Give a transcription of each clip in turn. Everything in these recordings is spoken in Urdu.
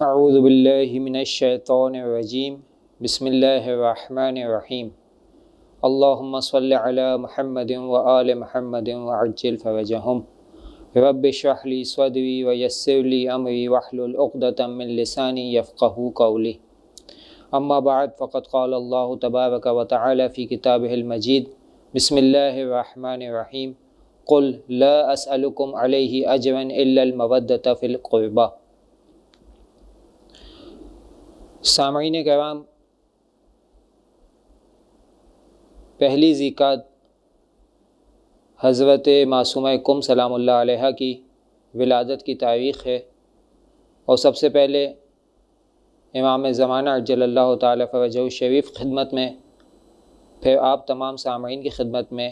اعوذ باللہ من الشیطان الرجیم بسم اللہ الرحمن الرحیم اللہم صلی علی محمد وآل محمد وعجل فرجہم رب اشرح لی صدری ویسر لی امری واحلل عقدۃ من لسانی یفقہوا قولی اما بعد فقد قال اللہ تبارک وتعالی فی کتابہ المجید بسم اللہ الرحمن الرحیم قل لا اسألکم علیہ اجرا الا المودۃ فی القربہ۔ سامعین کرام، پہلی ذیقعد حضرت معصومہ کم سلام اللہ علیہ کی ولادت کی تاریخ ہے، اور سب سے پہلے امام زمانہ عجل اللہ تعالی فرجہ الشریف خدمت میں، پھر آپ تمام سامعین کی خدمت میں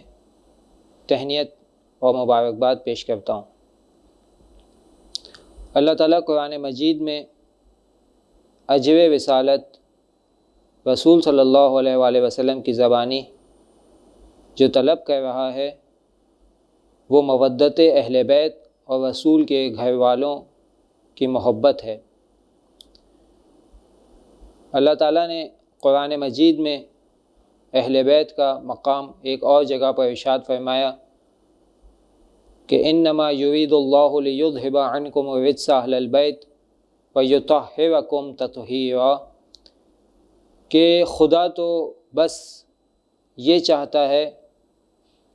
تہنیت اور مبارکباد پیش کرتا ہوں۔ اللہ تعالیٰ قرآن مجید میں اجر رسالت رسول صلی اللہ علیہ وآلہ وسلم کی زبانی جو طلب کر رہا ہے وہ مودت اہل بیت اور رسول کے گھر والوں کی محبت ہے۔ اللہ تعالیٰ نے قرآن مجید میں اہل بیت کا مقام ایک اور جگہ پر ارشاد فرمایا کہ انما یرید اللہ لیذھب عنکم الرجس اہل البیت وَيُطَهِّرَكُمْ تَطْهِيرًا، کہ خدا تو بس یہ چاہتا ہے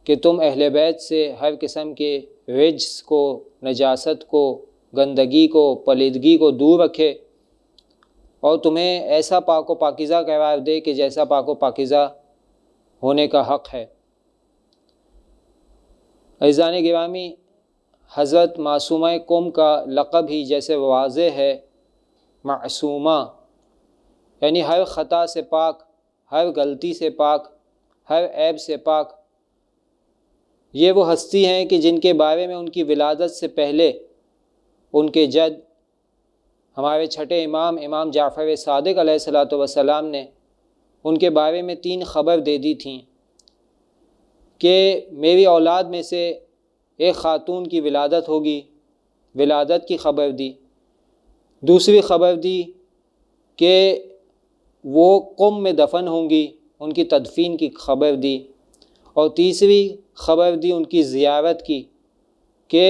کہ تم اہل بیت سے ہر قسم کے رجس کو، نجاست کو، گندگی کو، پلیدگی کو دور رکھے اور تمہیں ایسا پاک و پاکیزہ قرار دے کہ جیسا پاک و پاکیزہ ہونے کا حق ہے۔ عزیزان گرامی، حضرت معصومہ کم کا لقب ہی جیسے واضح ہے، معصومہ یعنی ہر خطا سے پاک، ہر غلطی سے پاک، ہر عیب سے پاک۔ یہ وہ ہستی ہیں کہ جن کے بارے میں ان کی ولادت سے پہلے ان کے جد ہمارے چھٹے امام جعفر صادق علیہ الصلوۃ والسلام نے ان کے بارے میں 3 خبر دے دی تھیں کہ میری اولاد میں سے ایک خاتون کی ولادت ہوگی، ولادت کی خبر دی۔ دوسری خبر دی کہ وہ قم میں دفن ہوں گی، ان کی تدفین کی خبر دی۔ اور تیسری خبر دی ان کی زیارت کی کہ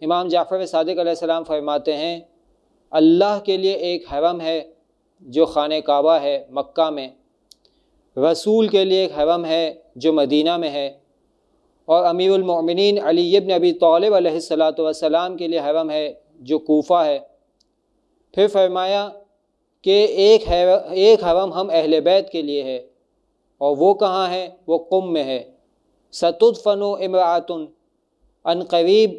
امام جعفر صادق علیہ السلام فرماتے ہیں اللہ کے لیے ایک حرم ہے جو خانہ کعبہ ہے مکہ میں، رسول کے لیے ایک حرم ہے جو مدینہ میں ہے، اور امیر المؤمنین علی بن ابی طالب علیہ الصلوۃ والسلام کے لیے حرم ہے جو کوفہ ہے۔ پھر فرمایا کہ ایک حرم ہم اہل بیت کے لیے ہے، اور وہ کہاں ہے؟ وہ قم میں ہے۔ ستدفن امرأۃ، ان قریب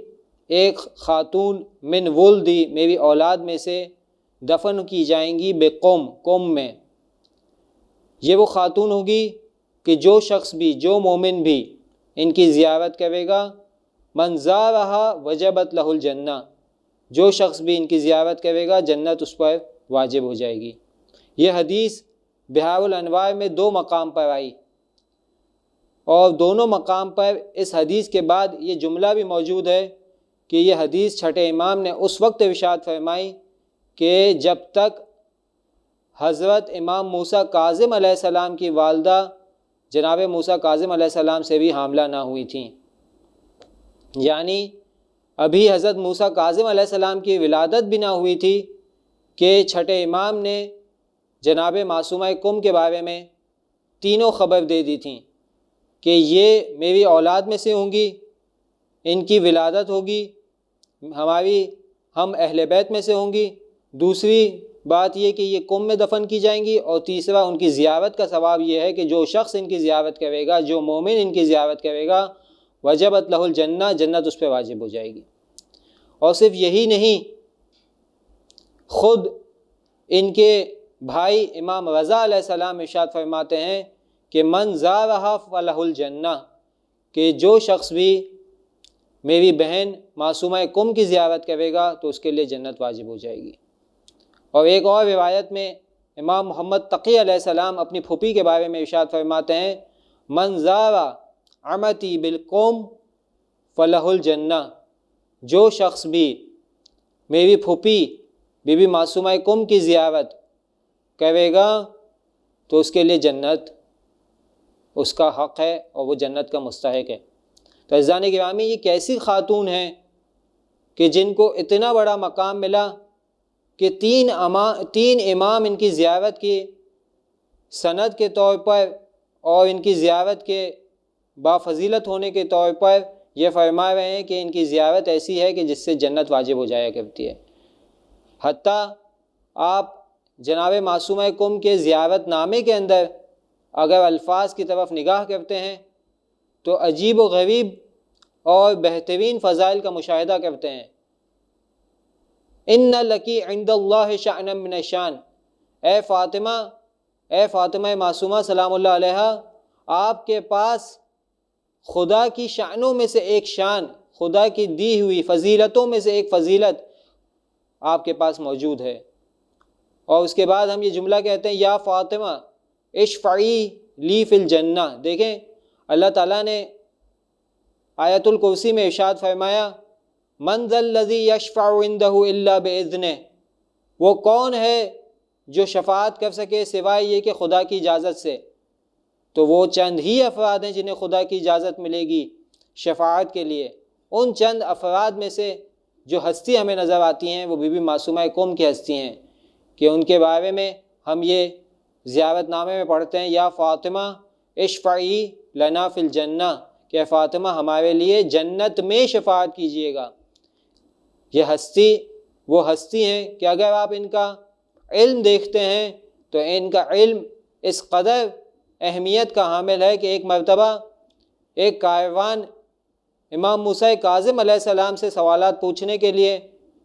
ایک خاتون من ولدی، میری اولاد میں سے دفن کی جائیں گی بقم، قم میں۔ یہ وہ خاتون ہوگی کہ جو شخص بھی، جو مومن بھی ان کی زیارت کرے گا، من زارہا وجبت لہ الجنہ، جو شخص بھی ان کی زیارت کرے گا جنت اس پر واجب ہو جائے گی۔ یہ حدیث بحار الانوار میں 2 مقام پر آئی، اور دونوں مقام پر اس حدیث کے بعد یہ جملہ بھی موجود ہے کہ یہ حدیث چھٹے امام نے اس وقت ارشاد فرمائی کہ جب تک حضرت امام موسیٰ کاظم علیہ السلام کی والدہ جناب موسیٰ کاظم علیہ السلام سے بھی حاملہ نہ ہوئی تھیں، یعنی ابھی حضرت موسیٰ کاظم علیہ السلام کی ولادت بھی نہ ہوئی تھی کہ چھٹے امام نے جناب معصومہ کم کے بارے میں 3 خبر دے دی تھیں کہ یہ میری اولاد میں سے ہوں گی، ان کی ولادت ہوگی، ہم اہل بیت میں سے ہوں گی، دوسری بات یہ کہ یہ قم میں دفن کی جائیں گی، اور تیسرا ان کی زیارت کا ثواب یہ ہے کہ جو شخص ان کی زیارت کرے گا، جو مومن ان کی زیارت کرے گا، وجبت لہ الجنہ، جنت اس پہ واجب ہو جائے گی۔ اور صرف یہی نہیں، خود ان کے بھائی امام رضا علیہ السلام ارشاد فرماتے ہیں کہ من زارہا فلہ الجنہ، کہ جو شخص بھی میری بہن معصومہ کم کی زیارت کرے گا تو اس کے لیے جنت واجب ہو جائے گی۔ اور ایک اور روایت میں امام محمد تقی علیہ السلام اپنی پھوپھی کے بارے میں ارشاد فرماتے ہیں من زار عمتی بالقوم فلہ الجنہ، جو شخص بھی میری پھوپھی بی بی معصومہ کم کی زیارت کرے گا تو اس کے لیے جنت اس کا حق ہے اور وہ جنت کا مستحق ہے۔ تو عزیزان گرامی، یہ کیسی خاتون ہیں کہ جن کو اتنا بڑا مقام ملا کہ تین امام ان کی زیارت کی سند کے طور پر اور ان کی زیارت کے بافضیلت ہونے کے طور پر یہ فرما رہے ہیں کہ ان کی زیارت ایسی ہے کہ جس سے جنت واجب ہو جایا کرتی ہے۔ حتیٰ آپ جناب معصومہ کم کے زیارت نامے کے اندر اگر الفاظ کی طرف نگاہ کرتے ہیں تو عجیب و غریب اور بہترین فضائل کا مشاہدہ کرتے ہیں۔ ان لکی عند اللہ شأنا من الشان، اے فاطمہ معصومہ سلام اللہ علیہا، آپ کے پاس خدا کی شانوں میں سے ایک شان، خدا کی دی ہوئی فضیلتوں میں سے ایک فضیلت آپ کے پاس موجود ہے۔ اور اس کے بعد ہم یہ جملہ کہتے ہیں، یا فاطمہ اشفعی لی فی الجنہ۔ دیکھیں اللہ تعالیٰ نے آیت الکرسی میں ارشاد فرمایا، من ذا الذی یشفع عندہ الا باذنہ، وہ کون ہے جو شفاعت کر سکے سوائے یہ کہ خدا کی اجازت سے۔ تو وہ چند ہی افراد ہیں جنہیں خدا کی اجازت ملے گی شفاعت کے لیے۔ ان چند افراد میں سے جو ہستی ہمیں نظر آتی ہیں وہ بی بی معصومہ کم کی ہستی ہیں، کہ ان کے بارے میں ہم یہ زیارت نامے میں پڑھتے ہیں، یا فاطمہ اشفعی لنا فی الجنہ، کہ فاطمہ ہمارے لیے جنت میں شفاعت کیجیے گا۔ یہ ہستی وہ ہستی ہیں کہ اگر آپ ان کا علم دیکھتے ہیں تو ان کا علم اس قدر اہمیت کا حامل ہے کہ ایک مرتبہ ایک کاروان امام موسیٰ کاظم علیہ السلام سے سوالات پوچھنے کے لیے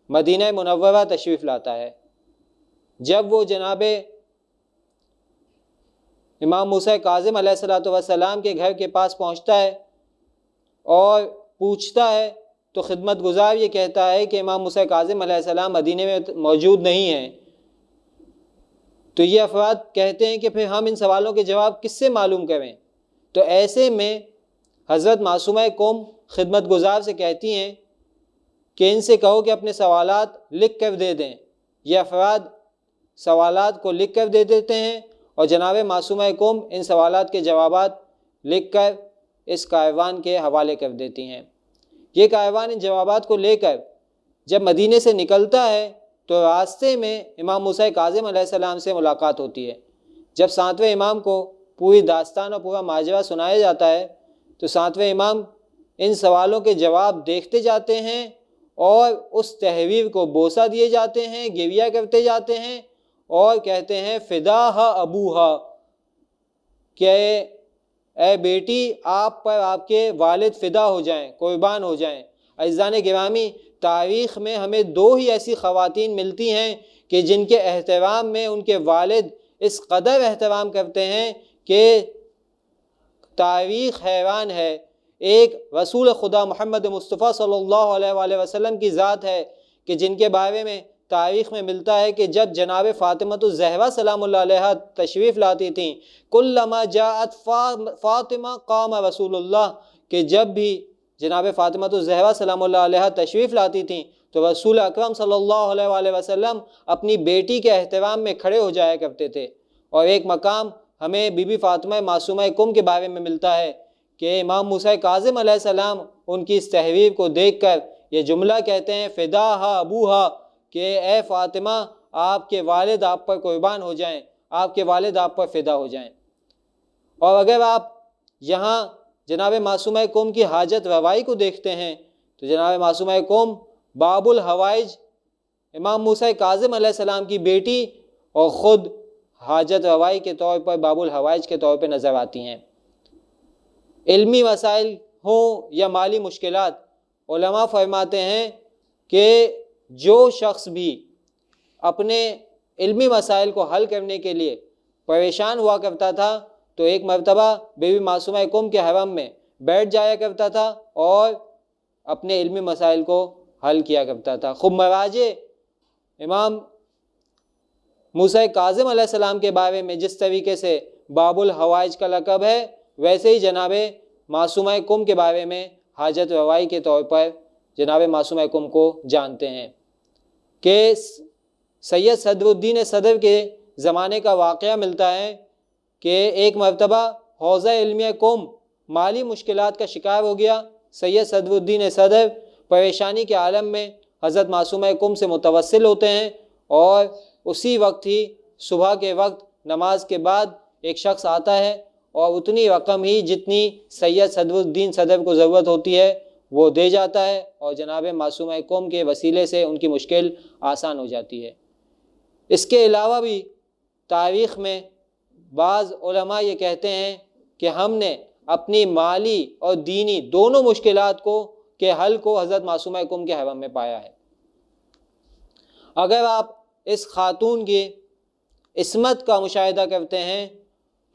مدینہ منورہ تشریف لاتا ہے۔ جب وہ جناب امام موسیٰ کاظم علیہ السلام کے گھر کے پاس پہنچتا ہے اور پوچھتا ہے تو خدمت گزار یہ کہتا ہے کہ امام موسیٰ کاظم علیہ السلام مدینے میں موجود نہیں ہیں۔ تو یہ افراد کہتے ہیں کہ پھر ہم ان سوالوں کے جواب کس سے معلوم کریں؟ تو ایسے میں حضرت معصومہ کم خدمت گزار سے کہتی ہیں کہ ان سے کہو کہ اپنے سوالات لکھ کر دے دیں۔ یہ افراد سوالات کو لکھ کر دے دیتے ہیں اور جناب معصومہ کم ان سوالات کے جوابات لکھ کر اس کاروان کے حوالے کر دیتی ہیں۔ یہ کاروان ان جوابات کو لے کر جب مدینے سے نکلتا ہے تو راستے میں امام موسیٰ کاظم علیہ السلام سے ملاقات ہوتی ہے۔ جب ساتویں امام کو پوری داستان اور پورا ماجرا سنایا جاتا ہے تو ساتویں امام ان سوالوں کے جواب دیکھتے جاتے ہیں اور اس تحریر کو بوسہ دیے جاتے ہیں، گریہ کرتے جاتے ہیں اور کہتے ہیں فداہا ابوہا، کہ اے بیٹی آپ پر آپ کے والد فدا ہو جائیں، قربان ہو جائیں۔ عزیزان گرامی، تاریخ میں ہمیں دو ہی ایسی خواتین ملتی ہیں کہ جن کے احترام میں ان کے والد اس قدر احترام کرتے ہیں کہ تاریخ حیران ہے۔ ایک رسول خدا محمد مصطفیٰ صلی اللہ علیہ وآلہ وسلم کی ذات ہے کہ جن کے بارے میں تاریخ میں ملتا ہے کہ جب جناب فاطمۃ الزہرا سلام اللہ علیہا تشریف لاتی تھیں، کلما جاءت فاطمہ قام رسول اللہ، کہ جب بھی جناب فاطمۃ الزہرا سلام اللہ علیہا تشریف لاتی تھیں تو رسول اکرم صلی اللہ علیہ وآلہ وسلم اپنی بیٹی کے احترام میں کھڑے ہو جایا کرتے تھے۔ اور ایک مقام ہمیں بی بی فاطمہ معصومہ کم کے بارے میں ملتا ہے کہ امام موسیٰ کاظم علیہ السلام ان کی اس تحریر کو دیکھ کر یہ جملہ کہتے ہیں فداہا ابوہا، کہ اے فاطمہ آپ کے والد آپ پر قربان ہو جائیں، آپ کے والد آپ پر فدا ہو جائیں۔ اور اگر آپ یہاں جناب معصومہ کم کی حاجت روائی کو دیکھتے ہیں تو جناب معصومہ کم باب الحوائج، امام موسیٰ کاظم علیہ السلام کی بیٹی، اور خود حاجت روائی کے طور پر باب الحوائج کے طور پہ نظر آتی ہیں۔ علمی مسائل ہوں یا مالی مشکلات، علماء فرماتے ہیں کہ جو شخص بھی اپنے علمی مسائل کو حل کرنے کے لیے پریشان ہوا کرتا تھا تو ایک مرتبہ بی بی معصومہ کم کے حرم میں بیٹھ جایا کرتا تھا اور اپنے علمی مسائل کو حل کیا کرتا تھا۔ خب مراجع امام موسیٰ کاظم علیہ السلام کے بارے میں جس طریقے سے باب الحوائج کا لقب ہے، ویسے ہی جناب معصومہ کم کے بارے میں حاجت روائی کے طور پر جناب معصومہ کم کو جانتے ہیں کہ سید صدر الدین صدر کے زمانے کا واقعہ ملتا ہے کہ ایک مرتبہ حوزہ علمیہ قوم مالی مشکلات کا شکار ہو گیا۔ سید صدر الدین صدر پریشانی کے عالم میں حضرت معصومہ قم سے متوسل ہوتے ہیں، اور اسی وقت ہی صبح کے وقت نماز کے بعد ایک شخص آتا ہے اور اتنی رقم ہی جتنی سید صدر الدین صدر کو ضرورت ہوتی ہے وہ دے جاتا ہے، اور جناب معصومہ قوم کے وسیلے سے ان کی مشکل آسان ہو جاتی ہے۔ اس کے علاوہ بھی تاریخ میں بعض علماء یہ کہتے ہیں کہ ہم نے اپنی مالی اور دینی دونوں مشکلات کے حل کو حضرت معصومہ قم کے حرم میں پایا ہے۔ اگر آپ اس خاتون کی عصمت کا مشاہدہ کرتے ہیں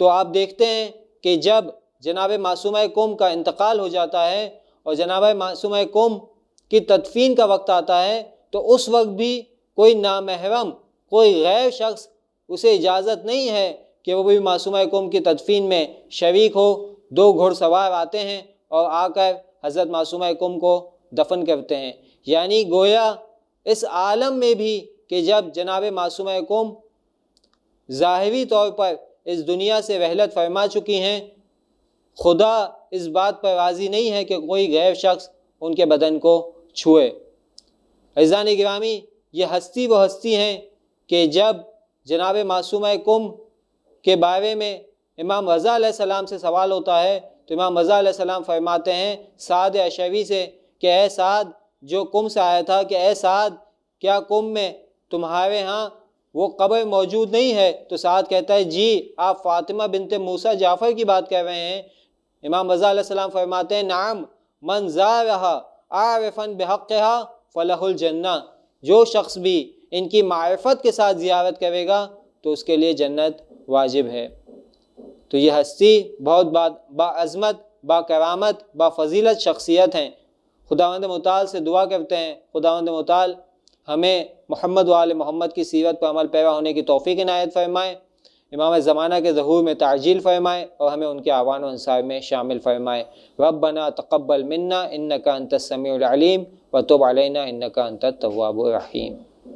تو آپ دیکھتے ہیں کہ جب جناب معصومہ قم کا انتقال ہو جاتا ہے اور جناب معصومہ قم کی تدفین کا وقت آتا ہے تو اس وقت بھی کوئی نامحرم، کوئی غیر شخص اسے اجازت نہیں ہے کہ وہ بھی معصومہ قم کی تدفین میں شریک ہو۔ 2 گھڑ سوار آتے ہیں اور آ کر حضرت معصومہ قم کو دفن کرتے ہیں، یعنی گویا اس عالم میں بھی کہ جب جناب معصومہ قم ظاہری طور پر اس دنیا سے رحلت فرما چکی ہیں، خدا اس بات پر راضی نہیں ہے کہ کوئی غیر شخص ان کے بدن کو چھوئے۔ عزیزان گرامی، یہ ہستی وہ ہستی ہیں کہ جب جناب معصومہ قم کے بارے میں امام رضا علیہ السلام سے سوال ہوتا ہے تو امام رضا علیہ السلام فرماتے ہیں سعد اشعری سے کہ اے سعد، جو قم سے آیا تھا، کہ اے سعد کیا قم میں تمہارے ہاں وہ قبر موجود نہیں ہے؟ تو سعد کہتا ہے جی، آپ فاطمہ بنت موسیٰ جعفر کی بات کر رہے ہیں۔ امام رضا علیہ السلام فرماتے ہیں نعم من زارہا عارفا بحقہا فلہ الجنہ، جو شخص بھی ان کی معرفت کے ساتھ زیارت کرے گا تو اس کے لیے جنت واجب ہے۔ تو یہ ہستی بہت باعظمت، با کرامت، با فضیلت شخصیت ہیں۔ خداوند متعال سے دعا کرتے ہیں خداوند متعال ہمیں محمد و آل محمد کی سیرت پر عمل پیرا ہونے کی توفیق عنایت فرمائے، امام زمانہ کے ظہور میں تعجیل فرمائے اور ہمیں ان کے اعوان و انصار میں شامل فرمائے۔ ربنا تقبل منا انک انت السمیع العلیم وتب علینا انک انت التواب الرحیم۔